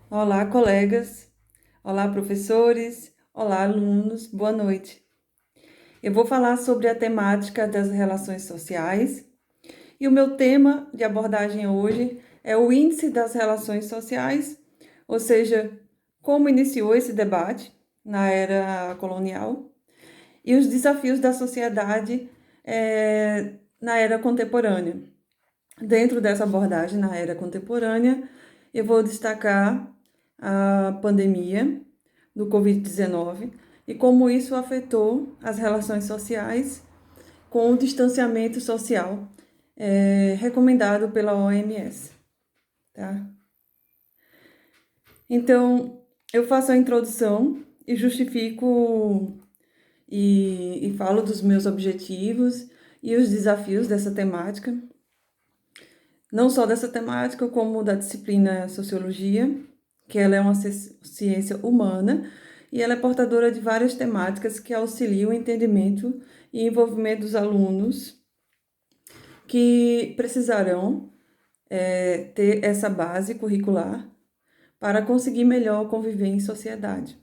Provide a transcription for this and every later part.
Olá, colegas. Olá, professores. Olá, alunos. Boa noite. Eu vou falar sobre a temática das relações sociais e o meu tema de abordagem hoje é o índice das relações sociais, ou seja, como iniciou esse debate na era colonial e os desafios da sociedade na era contemporânea. Dentro dessa abordagem na era contemporânea, eu vou destacar a pandemia do Covid-19 e como isso afetou as relações sociais com o distanciamento social recomendado pela OMS. Tá? Então, eu faço a introdução e justifico e falo dos meus objetivos e os desafios dessa temática, não só dessa temática, como da disciplina Sociologia, que ela é uma ciência humana e ela é portadora de várias temáticas que auxiliam o entendimento e envolvimento dos alunos que precisarão ter essa base curricular para conseguir melhor conviver em sociedade.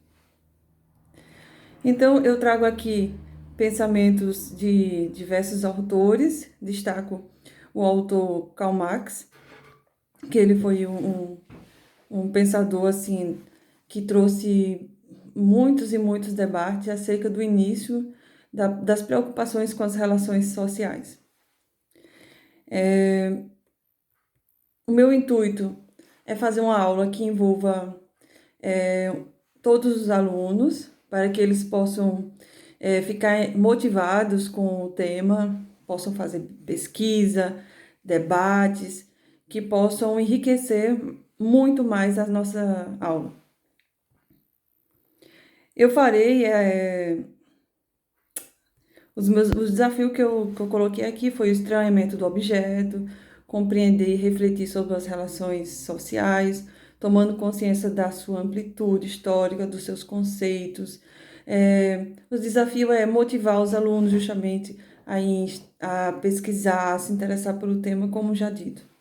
Então, eu trago aqui pensamentos de diversos autores, destaco o autor Karl Marx, que ele foi um pensador assim que trouxe muitos e muitos debates acerca do início das preocupações com as relações sociais. O meu intuito é fazer uma aula que envolva todos os alunos, para que eles possam ficar motivados com o tema, possam fazer pesquisa, debates, que possam enriquecer muito mais a nossa aula. Eu farei os desafios que eu coloquei aqui foi o estranhamento do objeto, compreender e refletir sobre as relações sociais, tomando consciência da sua amplitude histórica, dos seus conceitos. O desafio é motivar os alunos justamente a pesquisar, a se interessar pelo tema, como já dito.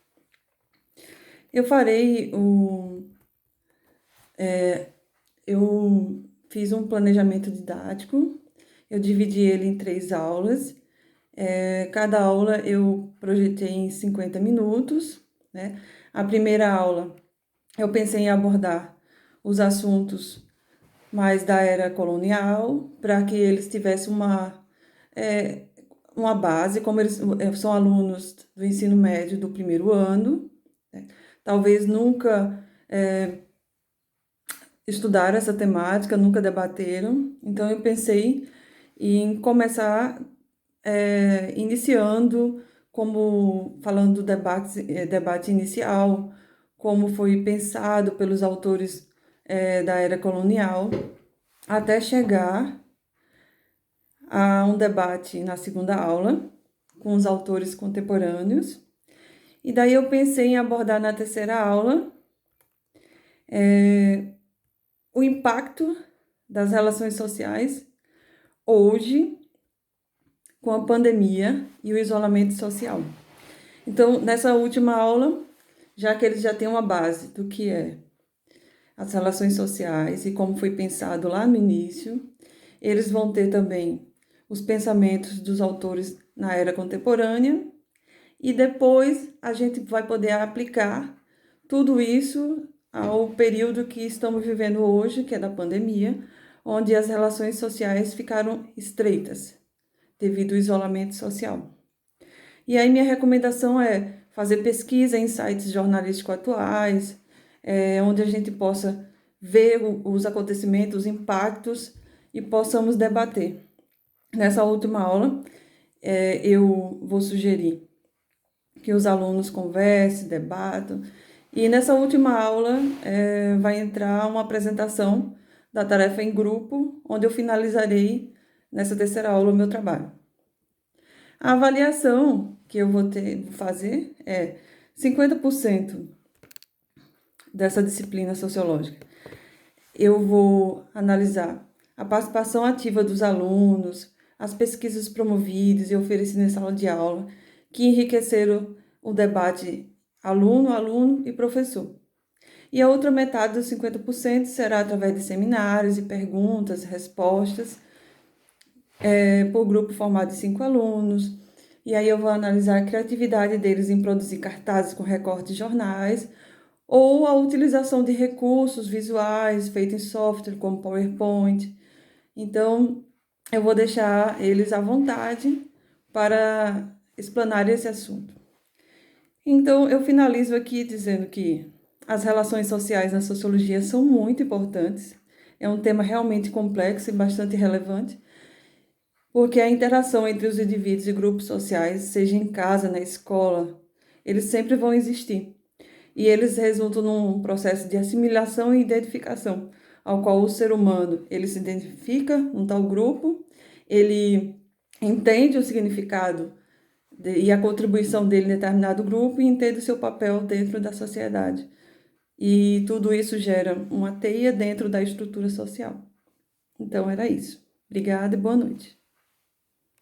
Eu farei eu fiz um planejamento didático, eu dividi ele em 3 aulas. Cada aula eu projetei em 50 minutos, né? A primeira aula eu pensei em abordar os assuntos mais da era colonial, para que eles tivessem uma base, como eles são alunos do ensino médio do primeiro ano, né? Talvez nunca estudaram essa temática, nunca debateram, então eu pensei em começar iniciando, como falando do debate inicial, como foi pensado pelos autores da era colonial, até chegar a um debate na segunda aula, com os autores contemporâneos. E daí eu pensei em abordar na terceira aula o impacto das relações sociais hoje com a pandemia e o isolamento social. Então, nessa última aula, já que eles já têm uma base do que é as relações sociais e como foi pensado lá no início, eles vão ter também os pensamentos dos autores na era contemporânea e depois a gente vai poder aplicar tudo isso ao período que estamos vivendo hoje, que é da pandemia, onde as relações sociais ficaram estreitas devido ao isolamento social. E aí minha recomendação é fazer pesquisa em sites jornalísticos atuais, onde a gente possa ver os acontecimentos, os impactos e possamos debater. Nessa última aula, eu vou sugerir que os alunos conversem, debatam. E nessa última aula vai entrar uma apresentação da tarefa em grupo, onde eu finalizarei nessa terceira aula o meu trabalho. A avaliação que eu vou fazer é 50% dessa disciplina sociológica. Eu vou analisar a participação ativa dos alunos, as pesquisas promovidas e oferecidas em sala de aula, que enriqueceram o debate aluno, aluno e professor. E a outra metade dos 50% será através de seminários e perguntas, respostas, por grupo formado de 5 alunos. E aí eu vou analisar a criatividade deles em produzir cartazes com recortes de jornais, ou a utilização de recursos visuais feitos em software como PowerPoint. Então, eu vou deixar eles à vontade para explanar esse assunto. Então, eu finalizo aqui dizendo que as relações sociais na sociologia são muito importantes. É um tema realmente complexo e bastante relevante, porque a interação entre os indivíduos e grupos sociais, seja em casa, na escola, eles sempre vão existir. E eles resultam num processo de assimilação e identificação, ao qual o ser humano, ele se identifica num tal grupo, ele entende o significado e a contribuição dele em determinado grupo e entende o seu papel dentro da sociedade. E tudo isso gera uma teia dentro da estrutura social. Então, era isso. Obrigada e boa noite.